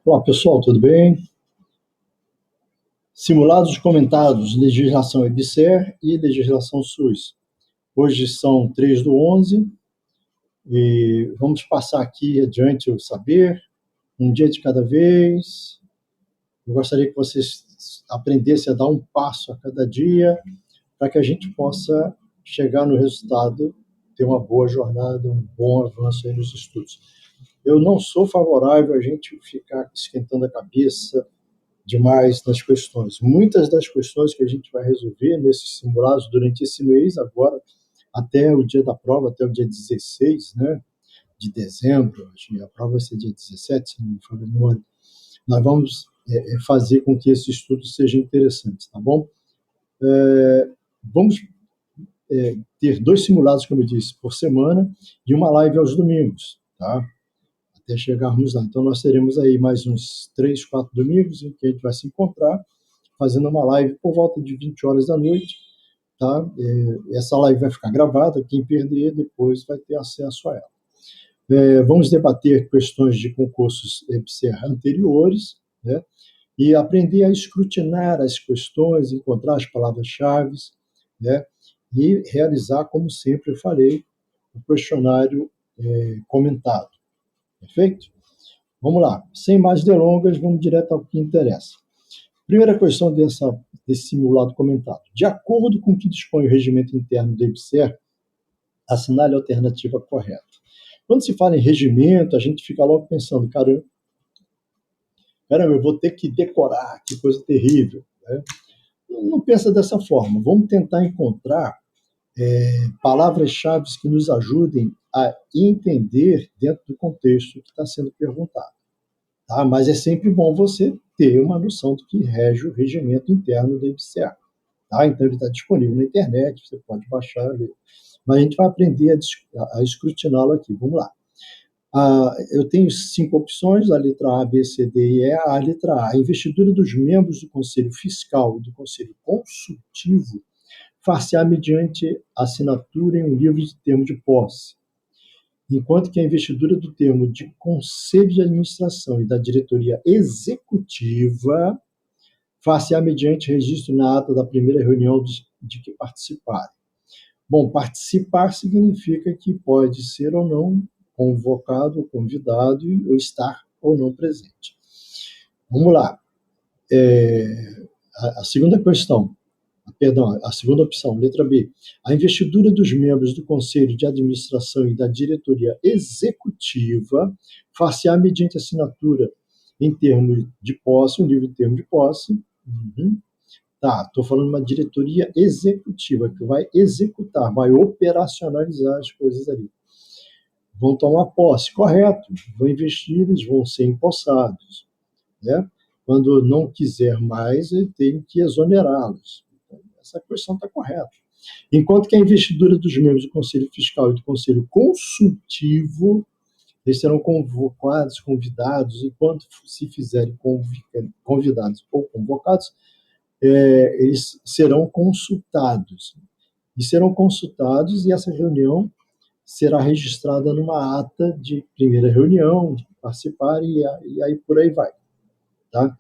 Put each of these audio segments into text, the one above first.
Olá, pessoal, tudo bem? Simulados comentados, legislação EBSER e legislação SUS. Hoje são 3/11 e vamos passar aqui adiante o saber, um dia de cada vez. Eu gostaria que vocês aprendessem a dar um passo a cada dia para que a gente possa chegar no resultado, ter uma boa jornada, um bom avanço aí nos estudos. Eu não sou favorável a gente ficar esquentando a cabeça demais nas questões. Muitas das questões que a gente vai resolver nesses simulados durante esse mês, agora, até o dia da prova, até o dia 16, né, de dezembro, acho que a prova vai ser dia 17, se não me falha a memória, nós vamos fazer com que esse estudo seja interessante, tá bom? Vamos ter 2 simulados, como eu disse, por semana e uma live aos domingos, tá? Até chegarmos lá. Então, nós teremos aí mais uns 3, 4 domingos em que a gente vai se encontrar, fazendo uma live por volta de 20 horas da noite, tá? Essa live vai ficar gravada, quem perder depois vai ter acesso a ela. Vamos debater questões de concursos EBSER anteriores, né? E aprender a escrutinar as questões, encontrar as palavras-chave, né? E realizar, como sempre eu falei, o questionário comentado. Perfeito? Vamos lá. Sem mais delongas, vamos direto ao que interessa. Primeira questão desse simulado comentado. De acordo com o que dispõe o regimento interno do EBSER, assinale a alternativa correta. Quando se fala em regimento, a gente fica logo pensando, caramba, eu vou ter que decorar, que coisa terrível, né? Não pensa dessa forma. Vamos tentar encontrar palavras-chave que nos ajudem a entender dentro do contexto que está sendo perguntado. Tá? Mas é sempre bom você ter uma noção do que rege o regimento interno do EBSER. Tá? Então, ele está disponível na internet, você pode baixar, ler. Mas a gente vai aprender a escrutiná-lo aqui. Vamos lá. Eu tenho 5 opções, a letra A, B, C, D e E. A letra A, a investidura dos membros do Conselho Fiscal e do Conselho Consultivo far-se-á mediante assinatura em um livro de termo de posse, enquanto que a investidura do termo de Conselho de Administração e da Diretoria Executiva far-se-á mediante registro na ata da primeira reunião de que participarem. Bom, participar significa que pode ser ou não convocado ou convidado ou estar ou não presente. Vamos lá. A segunda questão, a segunda opção, letra B. A investidura dos membros do Conselho de Administração e da Diretoria Executiva far-se-á mediante assinatura em termos de posse, um livro de termo de posse. Tá, estou falando de uma diretoria executiva que vai executar, vai operacionalizar as coisas ali. Vão tomar posse, correto, vão investir, eles vão ser empossados, né? Quando não quiser mais, ele tem que exonerá-los. Então, essa questão está correta. Enquanto que a investidura dos membros do Conselho Fiscal e do Conselho Consultivo, eles serão convocados, convidados, e quando se fizerem convidados ou convocados, eles serão consultados. E essa reunião será registrada numa ata de primeira reunião, de participar, e aí por aí vai. Tá?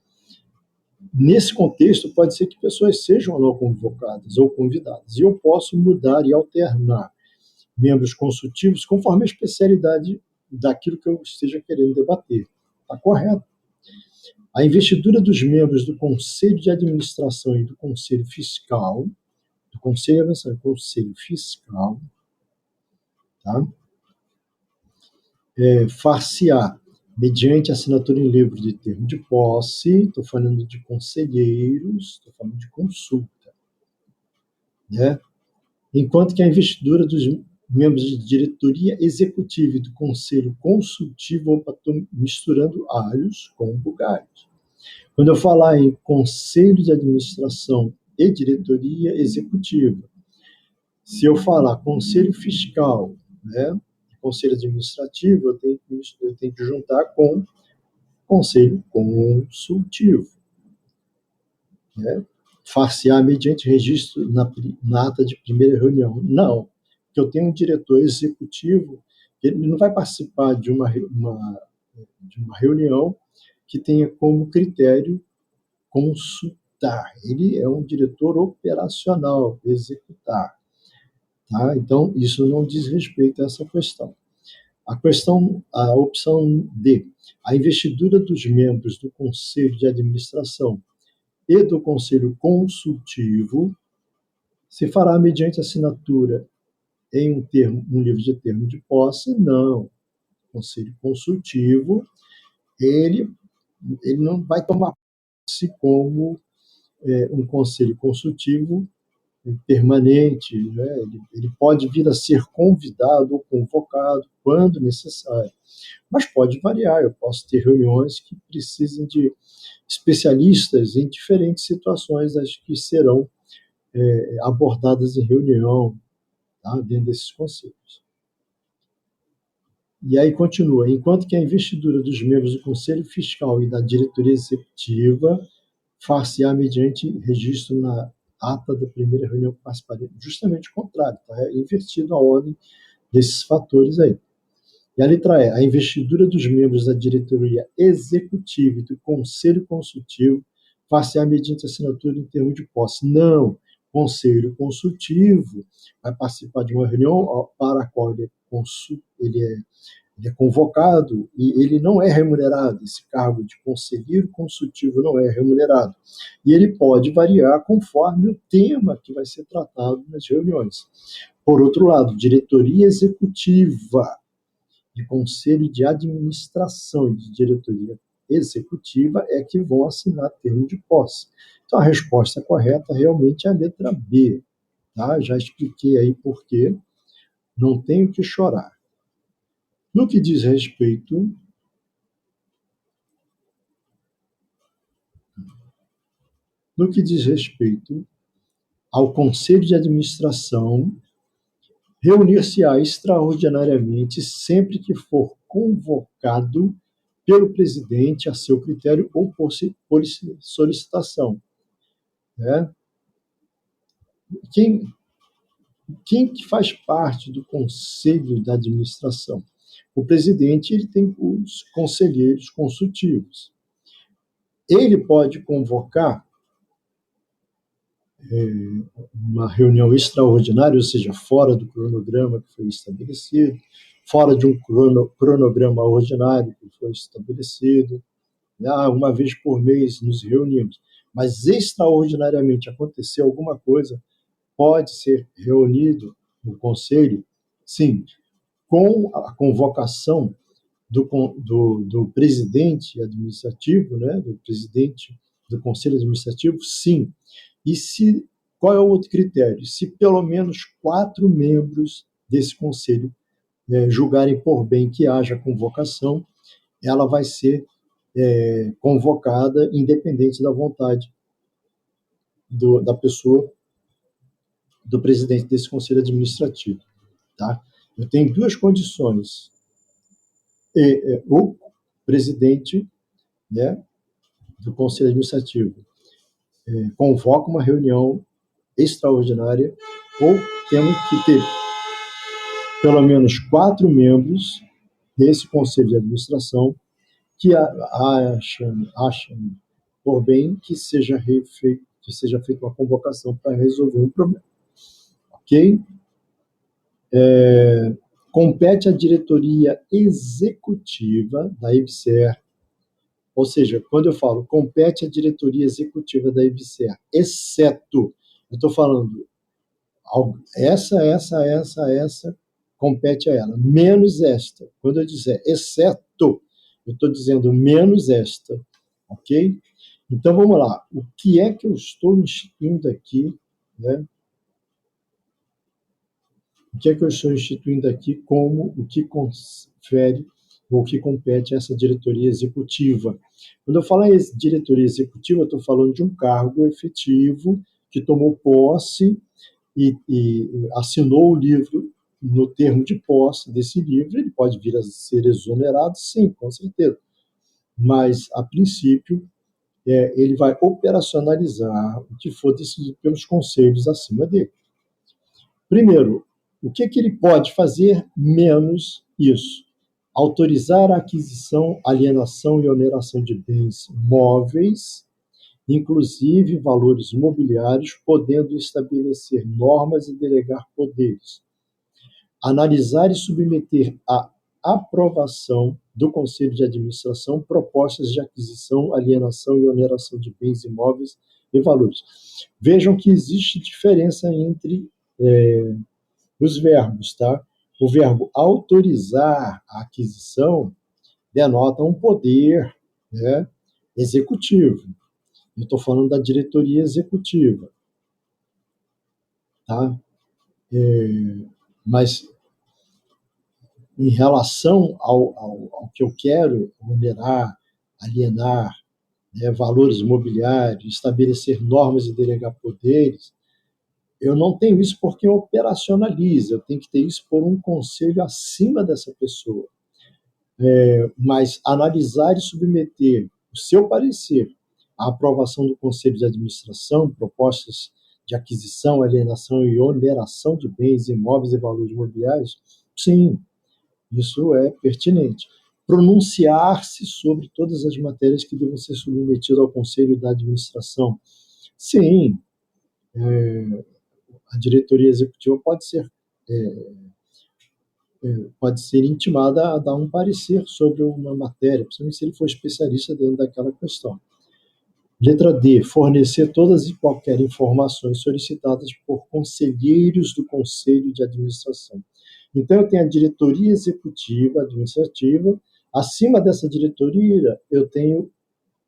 Nesse contexto, pode ser que pessoas sejam ou não convocadas ou convidadas, e eu posso mudar e alternar membros consultivos conforme a especialidade daquilo que eu esteja querendo debater. Está correto? A investidura dos membros do Conselho de Administração e do Conselho Fiscal, do Conselho de Administração e do Conselho Fiscal, tá? Far-se-á mediante assinatura em livro de termo de posse, estou falando de conselheiros, estou falando de consulta, né? Enquanto que a investidura dos membros de diretoria executiva e do conselho consultivo, opa, estou misturando alhos com bugalhos. Quando eu falar em conselho de administração e diretoria executiva, se eu falar conselho fiscal, né, conselho administrativo, eu tenho que juntar com conselho consultivo, né? Far-se-á mediante registro na ata de primeira reunião. Não, porque eu tenho um diretor executivo, ele não vai participar de uma reunião que tenha como critério consultar. Ele é um diretor operacional, executar. Tá? Então, isso não diz respeito a essa questão. A opção D, a investidura dos membros do Conselho de Administração e do Conselho Consultivo se fará mediante assinatura em um livro de termo de posse? Não. O Conselho Consultivo, ele não vai tomar posse como um conselho consultivo permanente, né? Ele pode vir a ser convidado ou convocado quando necessário, mas pode variar. Eu posso ter reuniões que precisem de especialistas em diferentes situações, as que serão abordadas em reunião, tá? Dentro desses conselhos. E aí continua, enquanto que a investidura dos membros do Conselho Fiscal e da diretoria executiva far-se-á mediante registro na ata da primeira reunião que participarem. Justamente o contrário, tá? É invertido a ordem desses fatores aí. E a letra E, a investidura dos membros da diretoria executiva e do conselho consultivo far-se-á mediante assinatura em termo de posse. Não, conselho consultivo vai participar de uma reunião para a qual ele é convocado e ele não é remunerado. Esse cargo de conselheiro consultivo não é remunerado. E ele pode variar conforme o tema que vai ser tratado nas reuniões. Por outro lado, diretoria executiva de conselho de administração e de diretoria executiva é que vão assinar termo de posse. Então, a resposta correta realmente é a letra B. Tá? Já expliquei aí por quê. Não tenho que chorar. No que diz respeito ao Conselho de Administração, reunir-se-á extraordinariamente sempre que for convocado pelo presidente a seu critério ou por solicitação. Né? Quem que faz parte do Conselho de Administração? O presidente, ele tem os conselheiros consultivos. Ele pode convocar uma reunião extraordinária, ou seja, fora do cronograma que foi estabelecido, fora de um cronograma ordinário que foi estabelecido. Uma vez por mês nos reunimos. Mas extraordinariamente aconteceu alguma coisa, pode ser reunido no conselho, sim, com a convocação do presidente administrativo, né, do presidente do conselho administrativo, sim. E qual é o outro critério? Se pelo menos 4 membros desse conselho julgarem por bem que haja convocação, ela vai ser convocada independente da vontade da pessoa, do presidente desse conselho administrativo. Tá? Eu tenho 2 condições. O presidente, né, do conselho administrativo convoca uma reunião extraordinária, ou temos que ter pelo menos 4 membros desse conselho de administração que acham por bem que seja feita uma convocação para resolver um problema. Ok? Compete à diretoria executiva da EBSER, ou seja, quando eu falo compete à diretoria executiva da EBSER, exceto, eu estou falando essa, compete a ela, menos esta. Quando eu dizer exceto, eu estou dizendo menos esta, ok? Então, vamos lá. O que é que eu estou instituindo aqui, né? O que é que eu estou instituindo aqui como o que confere ou o que compete a essa diretoria executiva? Quando eu falo em diretoria executiva, eu estou falando de um cargo efetivo que tomou posse e assinou o livro no termo de posse desse livro. Ele pode vir a ser exonerado, sim, com certeza. Mas, a princípio, ele vai operacionalizar o que for decidido pelos conselhos acima dele. Primeiro, o que ele pode fazer menos isso? autorizar a aquisição, alienação e oneração de bens móveis, inclusive valores mobiliários, podendo estabelecer normas e delegar poderes. Analisar e submeter à aprovação do Conselho de Administração propostas de aquisição, alienação e oneração de bens imóveis e valores. Vejam que existe diferença entre os verbos, tá? O verbo autorizar a aquisição denota um poder, né, executivo. Eu estou falando da diretoria executiva, tá? Mas em relação ao que eu quero onerar, alienar, né, valores imobiliários, estabelecer normas e delegar poderes, eu não tenho isso porque eu operacionalizo, eu tenho que ter isso por um conselho acima dessa pessoa. Mas analisar e submeter o seu parecer à aprovação do Conselho de Administração, propostas de aquisição, alienação e oneração de bens, imóveis e valores imobiliários, sim, isso é pertinente. Pronunciar-se sobre todas as matérias que devam ser submetidas ao Conselho da Administração. Sim, a diretoria executiva pode ser intimada a dar um parecer sobre uma matéria, principalmente se ele for especialista dentro daquela questão. Letra D. Fornecer todas e qualquer informações solicitadas por conselheiros do Conselho de Administração. Então, eu tenho a diretoria executiva, administrativa. Acima dessa diretoria, eu tenho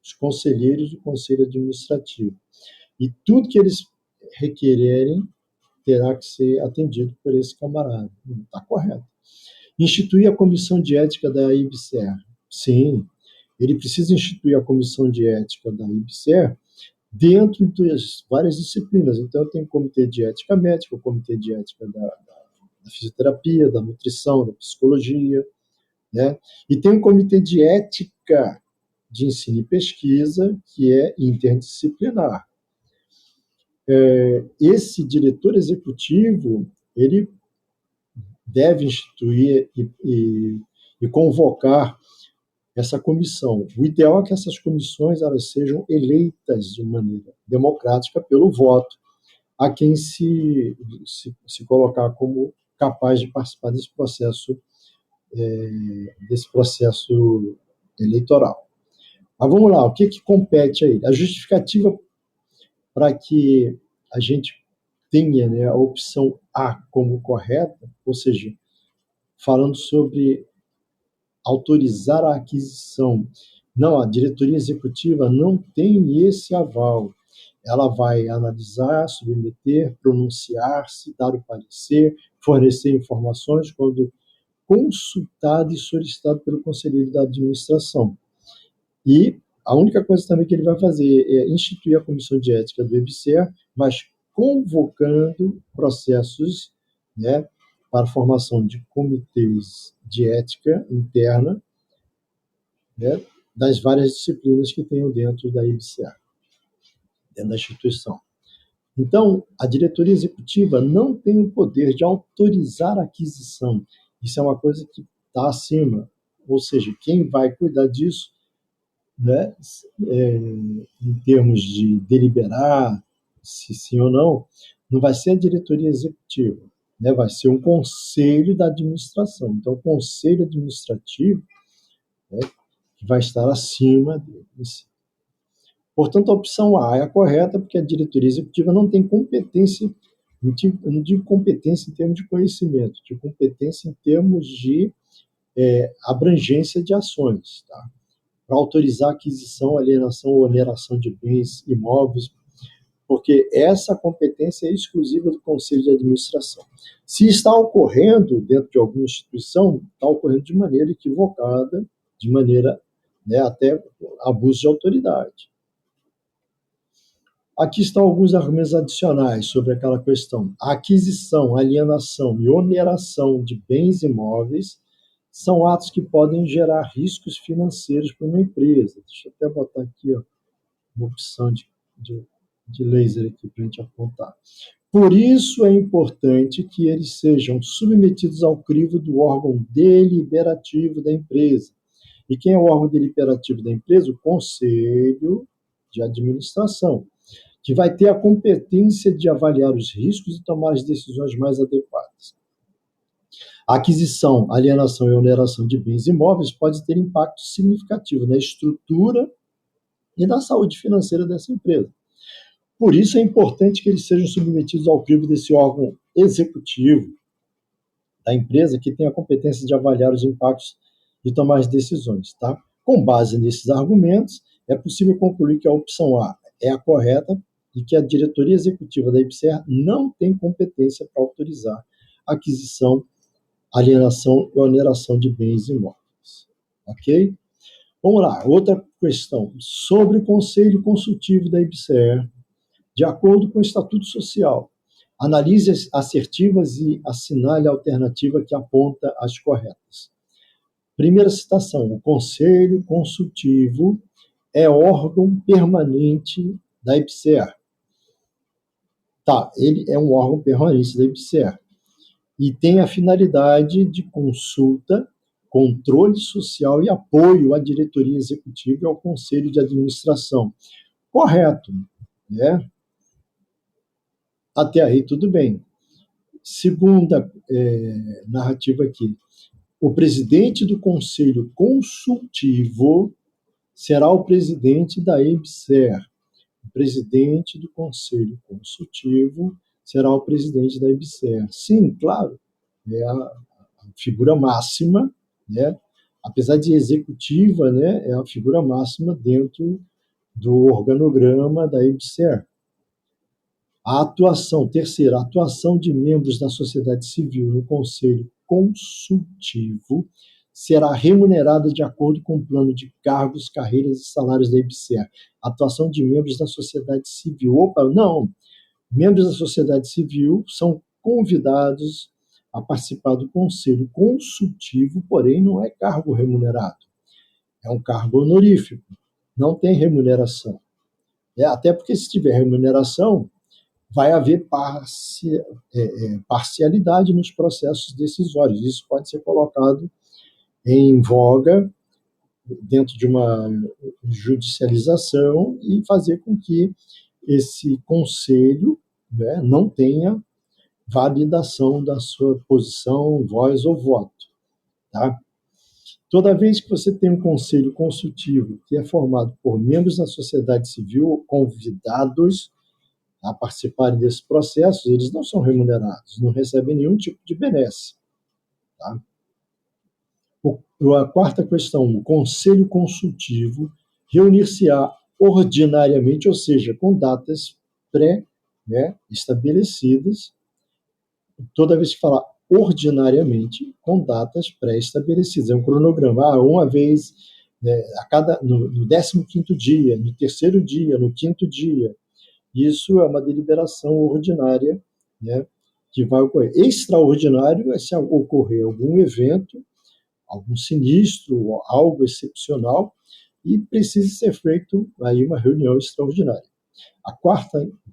os conselheiros do Conselho Administrativo. E tudo que eles requererem terá que ser atendido por esse camarada. Está correto. Instituir a comissão de ética da IBSER. Sim, ele precisa instituir a comissão de ética da IBSER dentro das várias disciplinas. Então, eu tenho o comitê de ética médica, o comitê de ética da fisioterapia, da nutrição, da psicologia, né? E tem um comitê de ética de ensino e pesquisa, que é interdisciplinar. Esse diretor executivo, ele deve instituir e convocar essa comissão. O ideal é que essas comissões elas sejam eleitas de maneira democrática pelo voto a quem se colocar como capaz de participar desse processo eleitoral. Mas vamos lá, o que compete aí? A justificativa para que a gente tenha, né, a opção A como correta, ou seja, falando sobre autorizar a aquisição. Não, a diretoria executiva não tem esse aval. Ela vai analisar, submeter, pronunciar-se, dar o parecer, fornecer informações quando consultado e solicitado pelo conselheiro da administração. E a única coisa também que ele vai fazer é instituir a comissão de ética do IBSER, mas convocando processos, né, para a formação de comitês de ética interna, né, das várias disciplinas que tenham dentro da IBSER, dentro da instituição. Então, a diretoria executiva não tem o poder de autorizar a aquisição. Isso é uma coisa que está acima. Ou seja, quem vai cuidar disso, né, em termos de deliberar se sim ou não vai ser a diretoria executiva, né, vai ser um conselho da administração. Então, o conselho administrativo, né, que vai estar acima deles. Portanto, a opção A é a correta, porque a diretoria executiva não tem competência, não digo competência em termos de conhecimento, digo competência em termos de abrangência de ações, tá? Para autorizar a aquisição, alienação ou oneração de bens imóveis, porque essa competência é exclusiva do Conselho de Administração. Se está ocorrendo dentro de alguma instituição, está ocorrendo de maneira equivocada, de maneira, né, até abuso de autoridade. Aqui estão alguns argumentos adicionais sobre aquela questão. A aquisição, alienação e oneração de bens imóveis são atos que podem gerar riscos financeiros para uma empresa. Deixa eu até botar aqui, ó, uma opção de laser aqui para a gente apontar. Por isso é importante que eles sejam submetidos ao crivo do órgão deliberativo da empresa. E quem é o órgão deliberativo da empresa? O Conselho de Administração, que vai ter a competência de avaliar os riscos e tomar as decisões mais adequadas. A aquisição, alienação e oneração de bens imóveis pode ter impacto significativo na estrutura e na saúde financeira dessa empresa. Por isso é importante que eles sejam submetidos ao crivo desse órgão executivo da empresa, que tem a competência de avaliar os impactos e tomar as decisões. Tá? Com base nesses argumentos, é possível concluir que a opção A é a correta e que a diretoria executiva da IBSER não tem competência para autorizar a aquisição, alienação e oneração de bens imóveis. Ok? Vamos lá, outra questão. Sobre o Conselho Consultivo da IBSER, de acordo com o Estatuto Social, analise as assertivas e assinale a alternativa que aponta as corretas. Primeira citação: o Conselho Consultivo é órgão permanente da IBSER. Tá, ele é um órgão permanente da IBSER e tem a finalidade de consulta, controle social e apoio à diretoria executiva e ao conselho de administração. Correto, né? Até aí tudo bem. Segunda narrativa aqui. O presidente do Conselho Consultivo será o presidente da IBSER. O presidente do Conselho Consultivo será o presidente da IBSER. Sim, claro, é a figura máxima, né? Apesar de executiva, né? É a figura máxima dentro do organograma da IBSER. Terceira, a atuação de membros da sociedade civil no Conselho Consultivo será remunerada de acordo com o plano de cargos, carreiras e salários da IBSER. Atuação de membros da sociedade civil. Opa, não! Membros da sociedade civil são convidados a participar do Conselho Consultivo, porém não é cargo remunerado. É um cargo honorífico, não tem remuneração. Até porque se tiver remuneração, vai haver parcialidade nos processos decisórios. Isso pode ser colocado em voga dentro de uma judicialização e fazer com que esse conselho, né, não tenha validação da sua posição, voz ou voto. Tá? Toda vez que você tem um conselho consultivo que é formado por membros da sociedade civil convidados a participarem desse processo, eles não são remunerados, não recebem nenhum tipo de benesse. Tá? A quarta questão: o Conselho Consultivo reunir-se-á ordinariamente, ou seja, com datas pré-estabelecidas. Toda vez que falar ordinariamente, com datas pré-estabelecidas. É um cronograma. Uma vez no 15º dia, no terceiro dia, no quinto dia. Isso é uma deliberação ordinária, né, que vai ocorrer. Extraordinário é se ocorrer algum evento, algum sinistro, algo excepcional, e precisa ser feito aí uma reunião extraordinária. O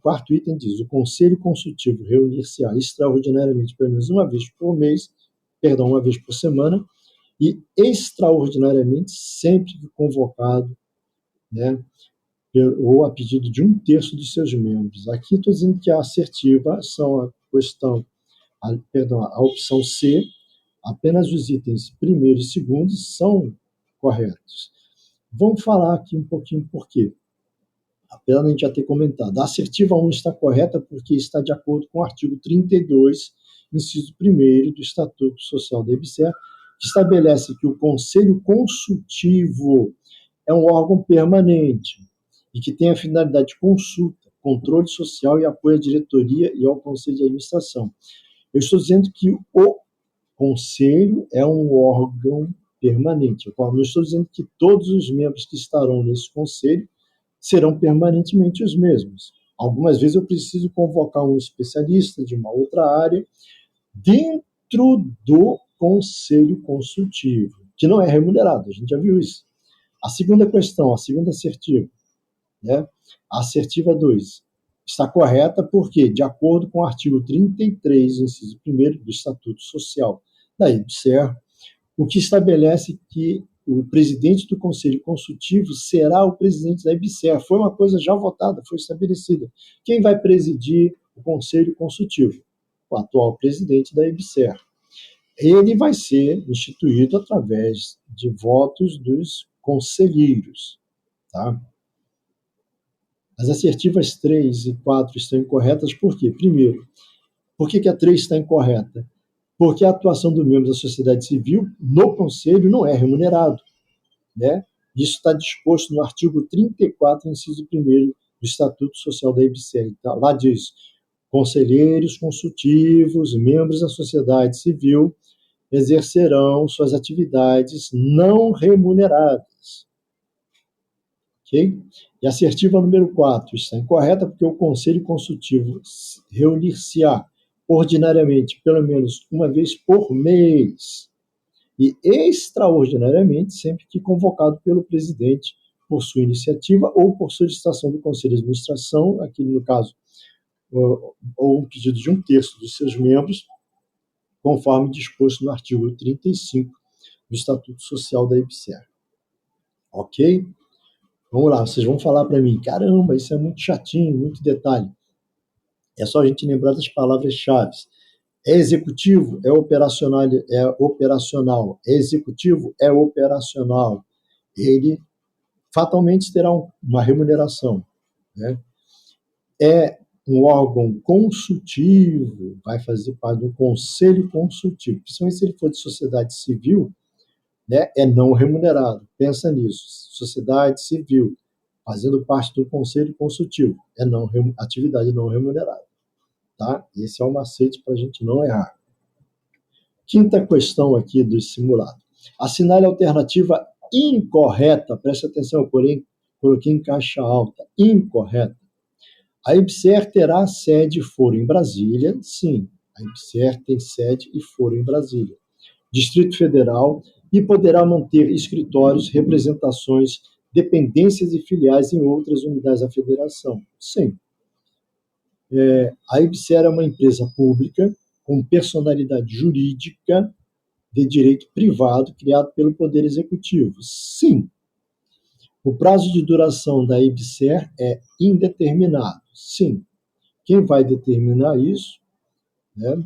quarto item diz: o Conselho Consultivo reunir-se-á extraordinariamente pelo menos uma vez por semana, e extraordinariamente sempre que convocado, né, ou a pedido de 1/3 dos seus membros. Aqui estou dizendo que a assertiva são a opção C, apenas os itens primeiro e segundo são corretos. Vamos falar aqui um pouquinho por quê. Apesar de a gente já ter comentado, a assertiva 1 está correta porque está de acordo com o artigo 32, inciso 1º do Estatuto Social da IBSER, que estabelece que o Conselho Consultivo é um órgão permanente e que tem a finalidade de consulta, controle social e apoio à diretoria e ao conselho de administração. Eu estou dizendo que o conselho é um órgão permanente. Eu não estou dizendo que todos os membros que estarão nesse conselho serão permanentemente os mesmos. Algumas vezes eu preciso convocar um especialista de uma outra área dentro do conselho consultivo, que não é remunerado, a gente já viu isso. A segunda questão, a segunda assertiva, né? A assertiva 2 Está correta porque, de acordo com o artigo 33, inciso 1º do Estatuto Social da IBSER, o que estabelece que o presidente do Conselho Consultivo será o presidente da IBSER. Foi uma coisa já votada, foi estabelecida. Quem vai presidir o Conselho Consultivo? O atual presidente da IBSER. Ele vai ser instituído através de votos dos conselheiros. Tá? As assertivas 3 e 4 estão incorretas por quê? Primeiro, por que a 3 está incorreta? Porque a atuação do membro da sociedade civil no conselho não é remunerado. Né? Isso está disposto no artigo 34, inciso 1º do Estatuto Social da IBSER. Então, lá diz, conselheiros consultivos, membros da sociedade civil, exercerão suas atividades não remuneradas. Ok? E a assertiva número 4 está incorreta porque o Conselho Consultivo reunir-se-á ordinariamente pelo menos uma vez por mês e extraordinariamente sempre que convocado pelo presidente por sua iniciativa ou por solicitação do Conselho de Administração, aqui no caso, ou um pedido de 1/3 dos seus membros, conforme disposto no artigo 35 do Estatuto Social da IBSER. Ok? Vamos lá, vocês vão falar para mim, caramba, isso é muito chatinho, muito detalhe. É só a gente lembrar das palavras-chave. É executivo, é operacional, é executivo, é operacional. Ele fatalmente terá uma remuneração. Né? É um órgão consultivo, vai fazer parte do conselho consultivo, principalmente se ele for de sociedade civil, né, é não remunerado. Pensa nisso. Sociedade civil, fazendo parte do conselho consultivo, é atividade não remunerada. Tá? Esse é o macete para a gente não errar. Quinta questão aqui do simulado. Assinale a alternativa incorreta, preste atenção, porém, coloquei em caixa alta, incorreta. A IBSER terá sede e foro em Brasília? Sim, a IBSER tem sede e foro em Brasília. Distrito Federal e poderá manter escritórios, representações, dependências e filiais em outras unidades da federação? Sim. A IBSER é uma empresa pública com personalidade jurídica de direito privado criado pelo Poder Executivo? Sim. O prazo de duração da IBSER é indeterminado? Sim. Quem vai determinar isso, né,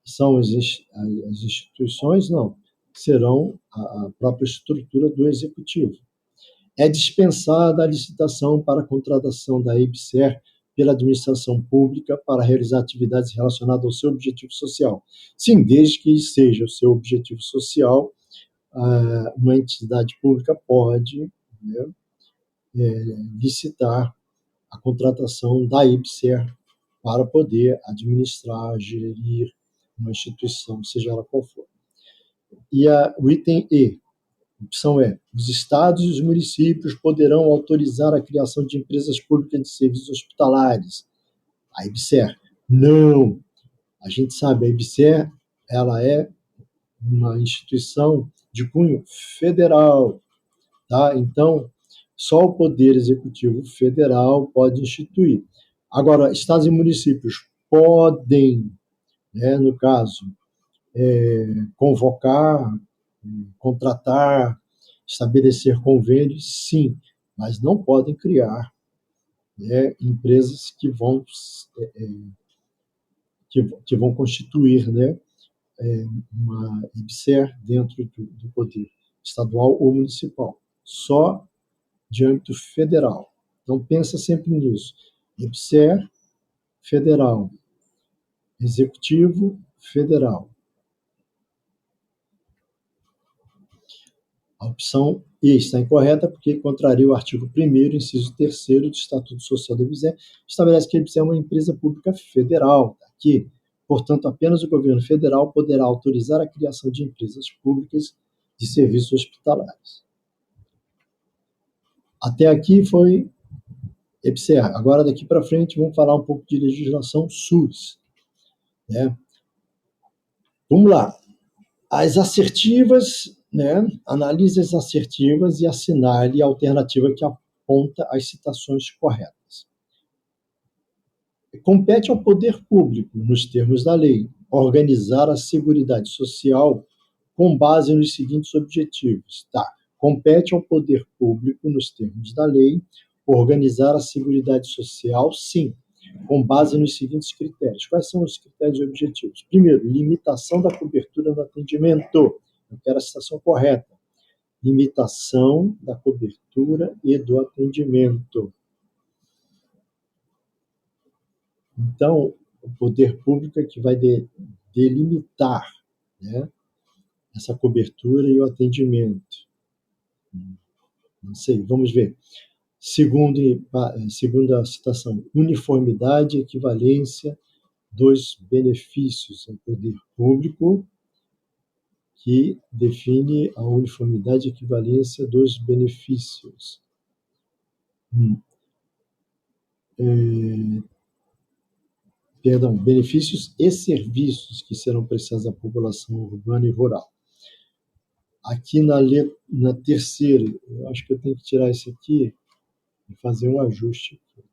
são as instituições? Não. Serão a própria estrutura do Executivo. É dispensada a licitação para a contratação da IBSER pela administração pública para realizar atividades relacionadas ao seu objetivo social. Sim, desde que seja o seu objetivo social, uma entidade pública pode, né, licitar a contratação da IBSER para poder administrar, gerir uma instituição, seja ela qual for. E o item E, opção E, os estados e os municípios poderão autorizar a criação de empresas públicas de serviços hospitalares. A IBSER, não. A gente sabe, a IBSER, ela é uma instituição de cunho federal, tá? Então, só o Poder Executivo Federal pode instituir. Agora, estados e municípios podem, né, no caso, convocar, contratar, estabelecer convênios, sim, mas não podem criar, né, empresas que vão constituir, né, uma IBSER dentro do poder estadual ou municipal, só de âmbito federal. Então, pensa sempre nisso. IBSER federal, executivo federal. A opção E está incorreta porque contraria o artigo 1º, inciso 3º do Estatuto Social da IBSER, estabelece que a IBSER é uma empresa pública federal, que, portanto, apenas o governo federal poderá autorizar a criação de empresas públicas de serviços hospitalares. Até aqui foi IBSER. Agora, daqui para frente, vamos falar um pouco de legislação SUS. Né? Vamos lá. As assertivas, né? Analise as assertivas e assinale a alternativa que aponta as citações corretas. Compete ao poder público, nos termos da lei, organizar a Seguridade Social com base nos seguintes objetivos. Tá. Compete ao poder público, nos termos da lei, organizar a Seguridade Social, sim, com base nos seguintes critérios. Quais são os critérios e objetivos? Primeiro, limitação da cobertura no atendimento. Eu quero a citação correta. Limitação da cobertura e do atendimento. Então, o poder público é que vai delimitar, né, essa cobertura e o atendimento. Não sei, vamos ver. Segundo a citação, uniformidade e equivalência dos benefícios. É o poder público que define a uniformidade e equivalência dos benefícios. Benefícios e serviços que serão prestados à população urbana e rural. Aqui na terceira, eu acho que eu tenho que tirar isso aqui e fazer um ajuste aqui.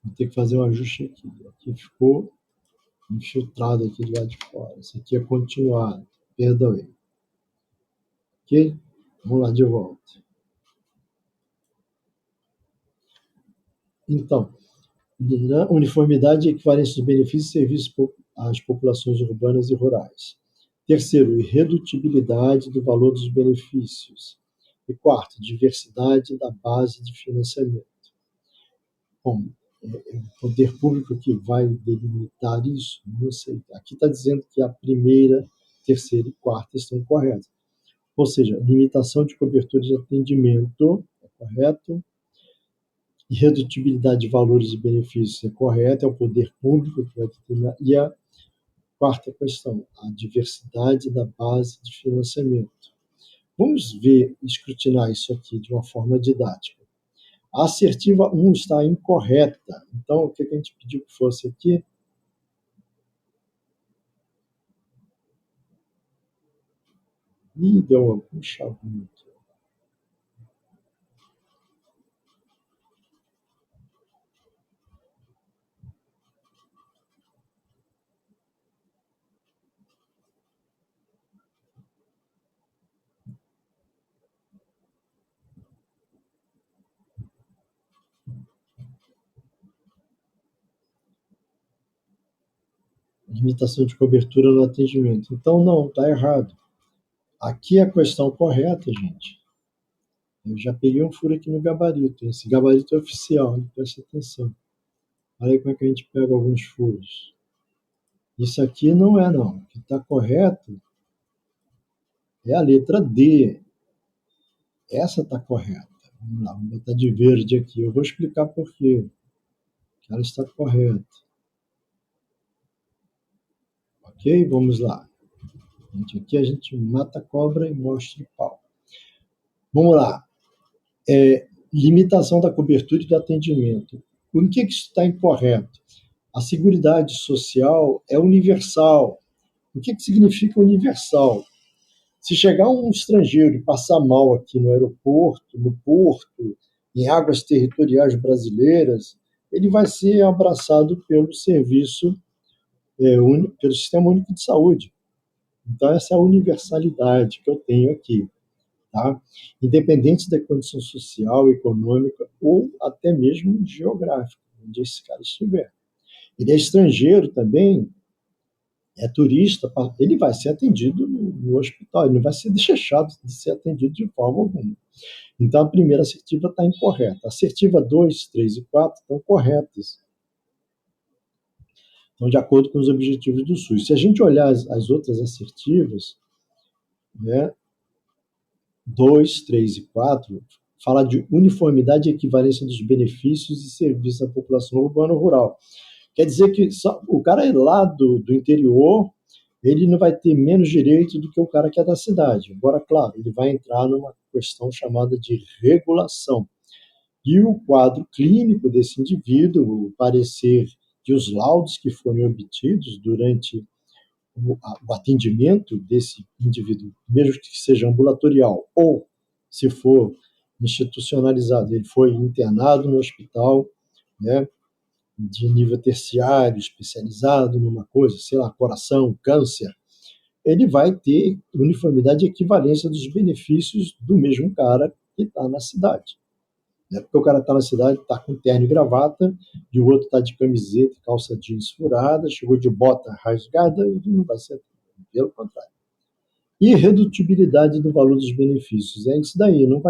Vou ter que fazer um ajuste aqui. Aqui ficou infiltrado aqui do lado de fora. Isso aqui é continuado. Perdoe. Ok? Vamos lá de volta. Então, uniformidade e equivalência dos benefícios e serviços às populações urbanas e rurais. Terceiro, irredutibilidade do valor dos benefícios. E quarto, diversidade da base de financiamento. Bom, é o poder público que vai delimitar isso? Não sei. Aqui está dizendo que a primeira, terceira e quarta estão corretas. Ou seja, limitação de cobertura de atendimento, é correto? Irredutibilidade de valores e benefícios, é correto? É o poder público que vai determinar. E a quarta questão, a diversidade da base de financiamento. Vamos ver, escrutinar isso aqui de uma forma didática. A assertiva 1 está incorreta. Então, o que a gente pediu que fosse aqui? Ih, deu algum chavinho aqui. Limitação de cobertura no atendimento. Então, não, está errado. Aqui é a questão correta, gente. Eu já peguei um furo aqui no gabarito. Esse gabarito é oficial, presta atenção. Olha aí como é que a gente pega alguns furos. Isso aqui não é, não. O que está correto é a letra D. Essa está correta. Vamos lá, vamos botar de verde aqui. Eu vou explicar por quê. Ela está correta. Ok? Vamos lá. Aqui a gente mata a cobra e mostra o pau. Vamos lá. Limitação da cobertura e do atendimento. Por que isso está incorreto? A Seguridade Social é universal. O que significa universal? Se chegar um estrangeiro e passar mal aqui no aeroporto, no porto, em águas territoriais brasileiras, ele vai ser abraçado pelo pelo Sistema Único de Saúde. Então, essa é a universalidade que eu tenho aqui. Tá? Independente da condição social, econômica ou até mesmo geográfica, onde esse cara estiver. Ele é estrangeiro também, é turista, ele vai ser atendido no hospital, ele não vai ser deixado de ser atendido de forma alguma. Então, a primeira assertiva está incorreta. A assertiva 2, 3 e 4 estão corretas. Estão de acordo com os objetivos do SUS. Se a gente olhar as outras assertivas, né, 2, 3 e 4, fala de uniformidade e equivalência dos benefícios e serviços à população urbana ou rural. Quer dizer que o cara lá do interior, ele não vai ter menos direito do que o cara que é da cidade. Agora, claro, ele vai entrar numa questão chamada de regulação. E o quadro clínico desse indivíduo, o parecer e os laudos que forem obtidos durante o atendimento desse indivíduo, mesmo que seja ambulatorial, ou se for institucionalizado, ele foi internado no hospital né, de nível terciário, especializado numa coisa, sei lá, coração, câncer, ele vai ter uniformidade e equivalência dos benefícios do mesmo cara que está na cidade. Né? Porque o cara está na cidade, está com terno e gravata, e o outro está de camiseta e calça jeans furada, chegou de bota rasgada, ele não vai ser, pelo contrário. E redutibilidade do valor dos benefícios. É isso daí, não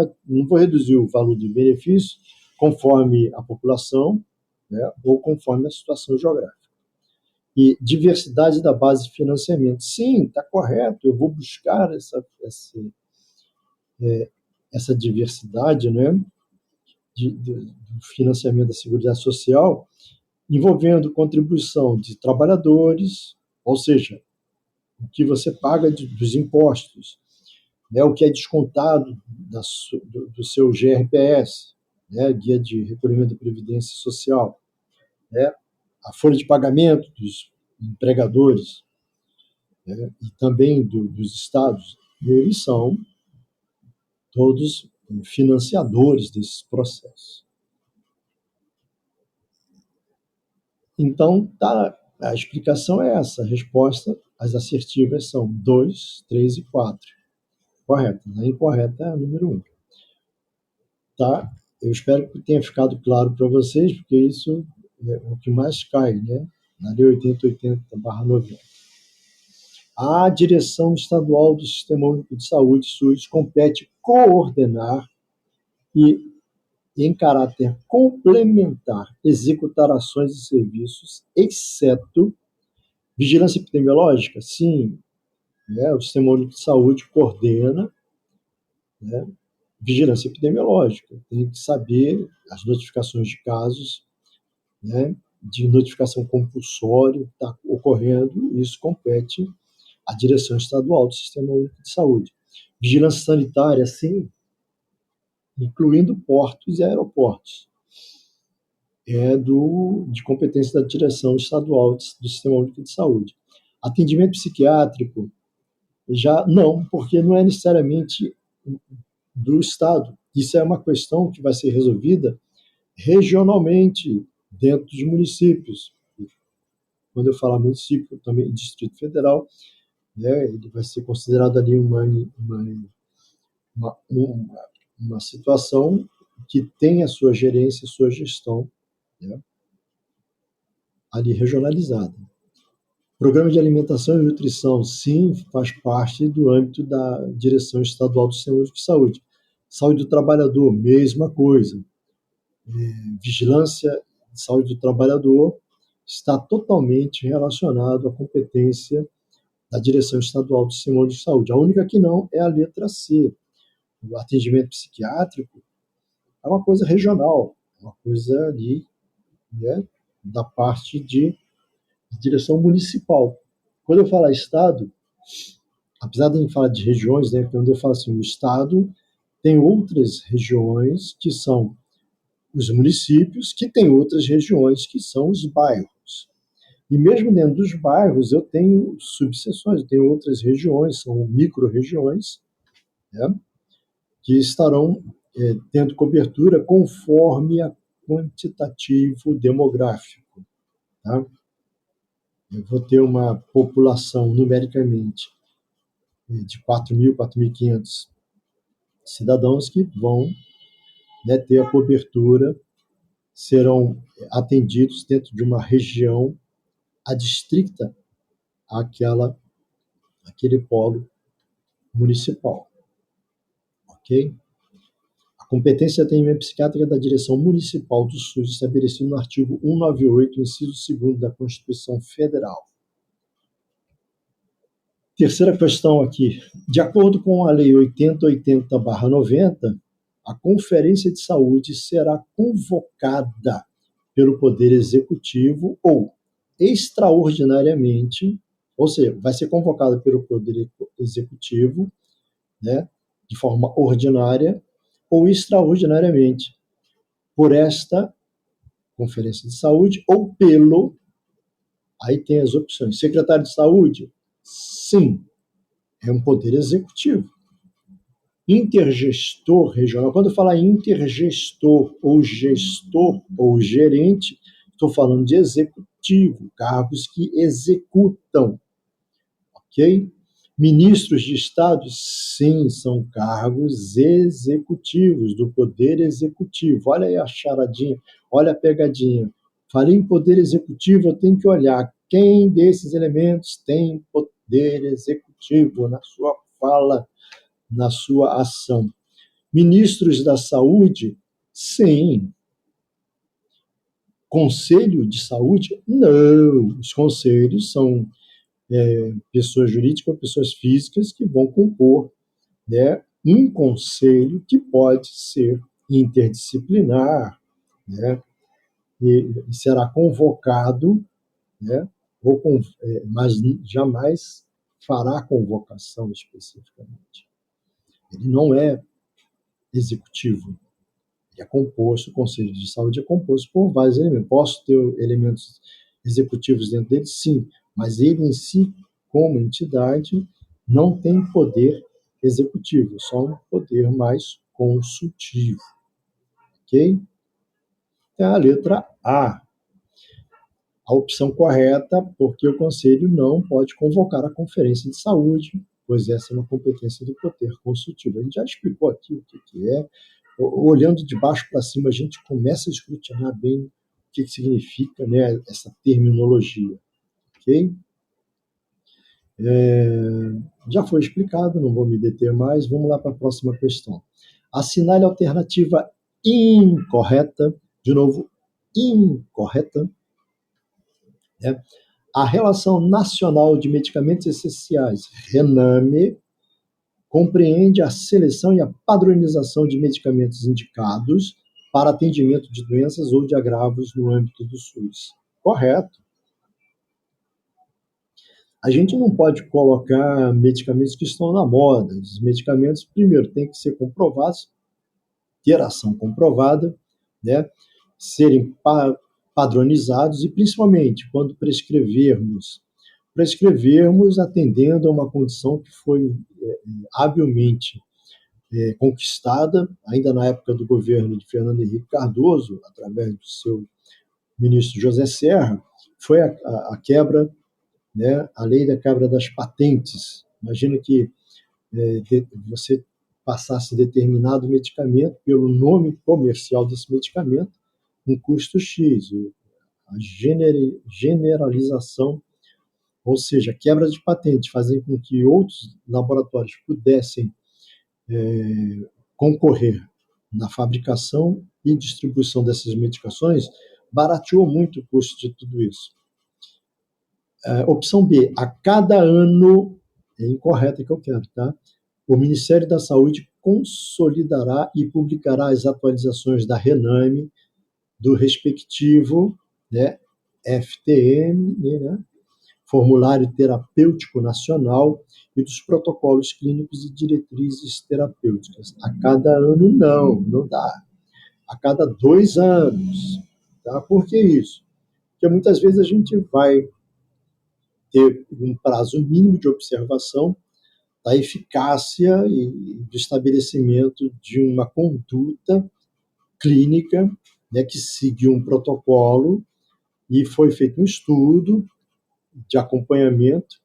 vou reduzir o valor do benefício conforme a população, né, ou conforme a situação geográfica. E diversidade da base de financiamento. Sim, está correto, eu vou buscar essa diversidade, né, do financiamento da Seguridade Social, envolvendo contribuição de trabalhadores, ou seja, o que você paga dos impostos, né, o que é descontado do seu GRPS, né, Guia de Recolhimento da Previdência Social, né, a folha de pagamento dos empregadores, né, e também dos estados, eles são todos financiadores desses processos. Então, a explicação é essa, a resposta, as assertivas são 2, 3 e 4. Correta. A incorreta é a número 1. Tá? Eu espero que tenha ficado claro para vocês, porque isso é o que mais cai, né? Na Lei 8080/90. A Direção Estadual do Sistema Único de Saúde, SUS, compete coordenar e, em caráter complementar, executar ações e serviços, exceto vigilância epidemiológica. Sim, né? O Sistema Único de Saúde coordena, né, vigilância epidemiológica. Tem que saber as notificações de casos, né, de notificação compulsória que está ocorrendo, isso compete à direção estadual do Sistema Único de Saúde. Vigilância sanitária, sim, incluindo portos e aeroportos, é de competência da direção estadual do Sistema Único de Saúde. Atendimento psiquiátrico, já não, porque não é necessariamente do Estado. Isso é uma questão que vai ser resolvida regionalmente, dentro dos municípios. Quando eu falar município, também Distrito Federal, né, ele vai ser considerado ali uma situação que tem a sua gerência, a sua gestão, né, ali regionalizada. Programa de alimentação e nutrição, sim, faz parte do âmbito da direção estadual do Sistema Único de Saúde. Saúde do trabalhador, mesma coisa. Vigilância de saúde do trabalhador está totalmente relacionado à competência da direção estadual do Sistema Único de Saúde. A única que não é a letra C. O atendimento psiquiátrico é uma coisa regional, é uma coisa ali, né, da parte de direção municipal. Quando eu falar Estado, apesar de a gente falar de regiões, né, quando eu falo assim, o Estado tem outras regiões que são os municípios, que tem outras regiões que são os bairros. E mesmo dentro dos bairros, eu tenho subseções, eu tenho outras regiões, são micro-regiões, né, que estarão tendo cobertura conforme a quantitativo demográfico. Tá? Eu vou ter uma população numericamente de 4.000, 4.500 cidadãos que vão, né, ter a cobertura, serão atendidos dentro de uma região adstrita àquele polo municipal. Ok? A competência de atendimento psiquiátrico é da direção municipal do SUS, estabelecido no artigo 198, inciso 2º da Constituição Federal. Terceira questão aqui. De acordo com a Lei 8080/90, a Conferência de Saúde será convocada pelo Poder Executivo ou, extraordinariamente, ou seja, vai ser convocada pelo Poder Executivo, né, de forma ordinária ou extraordinariamente, por esta Conferência de Saúde ou aí tem as opções, secretário de Saúde? Sim, é um poder executivo. intergestor regional. Quando eu falar intergestor ou gestor ou gerente, estou falando de executivo, cargos que executam, ok? Ministros de Estado, sim, são cargos executivos, do Poder Executivo. Olha aí a charadinha, olha a pegadinha. Falei em Poder Executivo, eu tenho que olhar quem desses elementos tem poder executivo na sua fala, na sua ação. Ministros da Saúde, sim. Conselho de Saúde, não. Os conselhos são pessoas jurídicas ou pessoas físicas que vão compor, né, um conselho que pode ser interdisciplinar, né, e será convocado, né, mas jamais fará convocação especificamente. Ele não é executivo. É composto, o Conselho de Saúde é composto por vários elementos. Posso ter elementos executivos dentro dele? Sim, mas ele em si, como entidade, não tem poder executivo, só um poder mais consultivo. Ok? Então, a letra A, a opção correta, porque o Conselho não pode convocar a Conferência de Saúde, pois essa é uma competência do poder consultivo. A gente já explicou aqui o que é. Olhando de baixo para cima, a gente começa a escrutinar bem o que significa, né, essa terminologia. Ok? Já foi explicado, não vou me deter mais. Vamos lá para a próxima questão. Assinale a alternativa incorreta, de novo, incorreta, né? A Relação Nacional de Medicamentos Essenciais, RENAME, compreende a seleção e a padronização de medicamentos indicados para atendimento de doenças ou de agravos no âmbito do SUS. Correto. A gente não pode colocar medicamentos que estão na moda. Os medicamentos, primeiro, têm que ser comprovados, ter ação comprovada, né? Serem padronizados e, principalmente, quando prescrevermos atendendo a uma condição que foi habilmente conquistada, ainda na época do governo de Fernando Henrique Cardoso, através do seu ministro José Serra, foi a quebra, né, a lei da quebra das patentes. Imagina que você passasse determinado medicamento pelo nome comercial desse medicamento, um custo X, a generalização, ou seja, quebra de patente, fazer com que outros laboratórios pudessem concorrer na fabricação e distribuição dessas medicações, barateou muito o custo de tudo isso. Opção B, a cada ano, é incorreta que eu quero, tá? O Ministério da Saúde consolidará e publicará as atualizações da RENAME, do respectivo, né, FTM, né, Formulário Terapêutico Nacional, e dos protocolos clínicos e diretrizes terapêuticas. A cada ano, não dá. A cada 2 anos. Tá? Por que isso? Porque muitas vezes a gente vai ter um prazo mínimo de observação da eficácia e do estabelecimento de uma conduta clínica, né, que seguiu um protocolo e foi feito um estudo de acompanhamento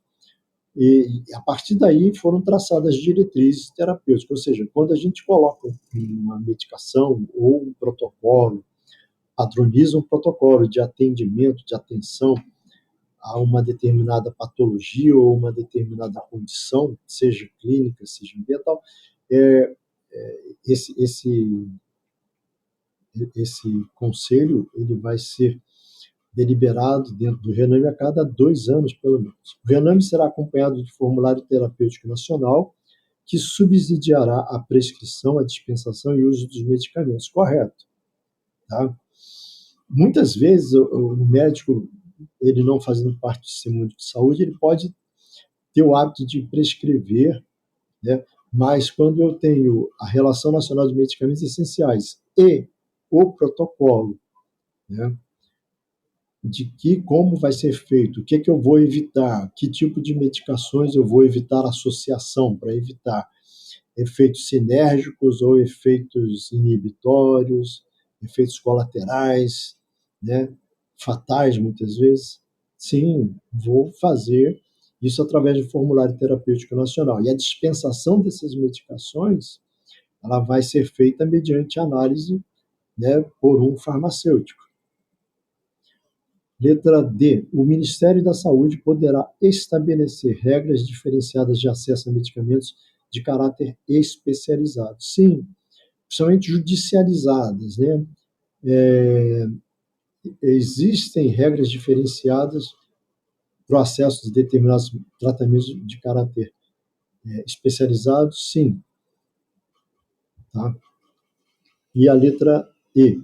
e a partir daí foram traçadas diretrizes terapêuticas, ou seja, quando a gente coloca uma medicação ou um protocolo, padroniza um protocolo de atendimento, de atenção a uma determinada patologia ou uma determinada condição, seja clínica, seja ambiental, é, esse, esse, esse conselho ele vai ser deliberado dentro do RENAME a cada 2 anos, pelo menos. O RENAME será acompanhado de formulário terapêutico nacional, que subsidiará a prescrição, a dispensação e uso dos medicamentos. Correto. Tá? Muitas vezes, o médico, ele não fazendo parte do sistema único de saúde, ele pode ter o hábito de prescrever, né? Mas quando eu tenho a Relação Nacional de Medicamentos Essenciais e o protocolo, né, de como vai ser feito, o que eu vou evitar, que tipo de medicações eu vou evitar associação para evitar. efeitos sinérgicos ou efeitos inibitórios, efeitos colaterais, né, fatais muitas vezes. Sim, vou fazer isso através do formulário terapêutico nacional. E a dispensação dessas medicações, ela vai ser feita mediante análise, né, por um farmacêutico. Letra D. O Ministério da Saúde poderá estabelecer regras diferenciadas de acesso a medicamentos de caráter especializado. Sim, principalmente judicializadas, né? Existem regras diferenciadas para o acesso de determinados tratamentos de caráter especializado, sim. Tá? E a letra E.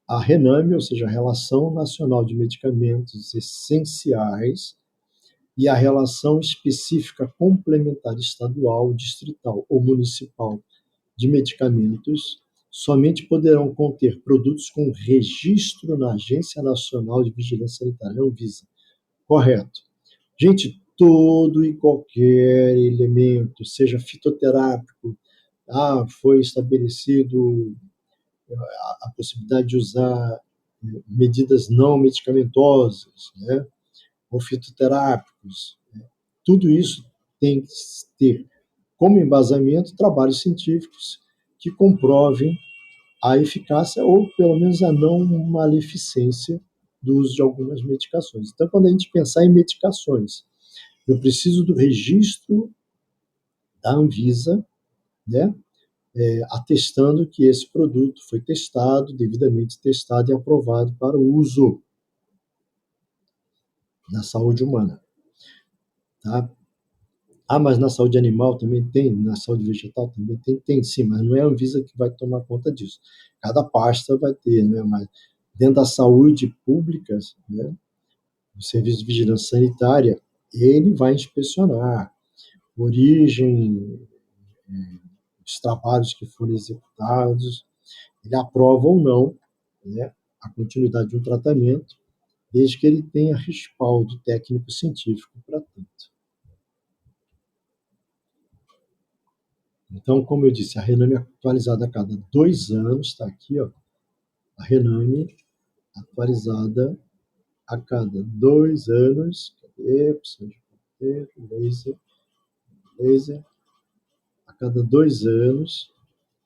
A RENAME, ou seja, a Relação Nacional de Medicamentos Essenciais, e a relação específica complementar estadual, distrital ou municipal de medicamentos somente poderão conter produtos com registro na Agência Nacional de Vigilância Sanitária, Anvisa. Correto. Gente, todo e qualquer elemento, seja fitoterápico, foi estabelecido a possibilidade de usar medidas não medicamentosas, né, ou fitoterápicos. Tudo isso tem que ter como embasamento trabalhos científicos que comprovem a eficácia ou pelo menos a não maleficência do uso de algumas medicações. Então, quando a gente pensar em medicações, eu preciso do registro da Anvisa, né, atestando que esse produto foi testado, devidamente testado e aprovado para o uso na saúde humana. Tá? Mas na saúde animal também tem, na saúde vegetal também tem? Tem sim, mas não é a Anvisa que vai tomar conta disso. Cada pasta vai ter, né? Mas dentro da saúde pública, né, o Serviço de Vigilância Sanitária, ele vai inspecionar origem, os trabalhos que foram executados, ele aprova ou não, né, a continuidade de um tratamento, desde que ele tenha respaldo técnico-científico para tanto. Então, como eu disse, a RENAME é atualizada a cada 2 anos, está aqui, ó, a RENAME atualizada a cada 2 anos, cadê? Opção de roteiro, laser, a cada 2 anos,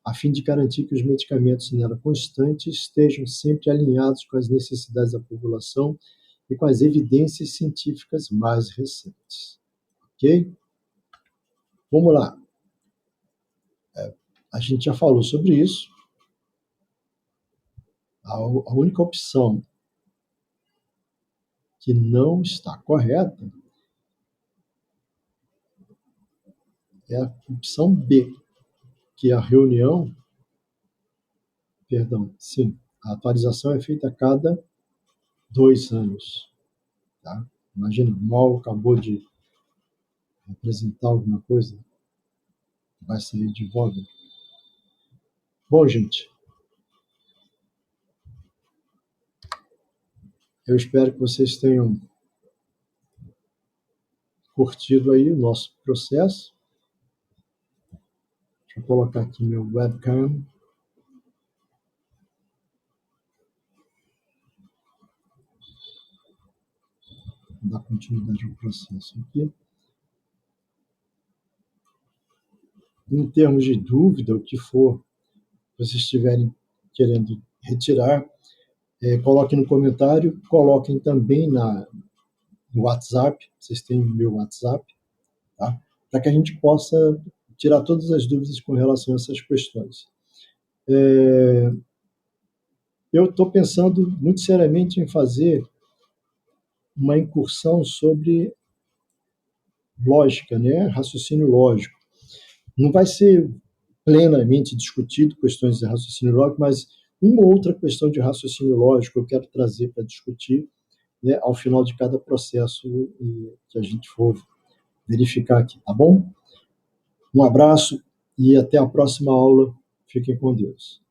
a fim de garantir que os medicamentos nela constantes estejam sempre alinhados com as necessidades da população e com as evidências científicas mais recentes. Ok? Vamos lá. A gente já falou sobre isso. A única opção que não está correta é a opção B, que a reunião, perdão, sim, a atualização é feita a cada 2 anos. Tá? Imagina, o mal acabou de apresentar alguma coisa, vai sair de voga. Bom, gente, eu espero que vocês tenham curtido aí o nosso processo. Deixa eu colocar aqui meu webcam. Vou dar continuidade ao processo aqui. Em termos de dúvida, o que for, vocês estiverem querendo retirar, coloquem no comentário, coloquem também no WhatsApp, vocês têm o meu WhatsApp, tá? Para que a gente possa tirar todas as dúvidas com relação a essas questões. Eu estou pensando muito seriamente em fazer uma incursão sobre lógica, né? Raciocínio lógico. Não vai ser plenamente discutido questões de raciocínio lógico, mas uma ou outra questão de raciocínio lógico eu quero trazer para discutir, né, ao final de cada processo que a gente for verificar aqui, tá bom? Um abraço e até a próxima aula. Fiquem com Deus.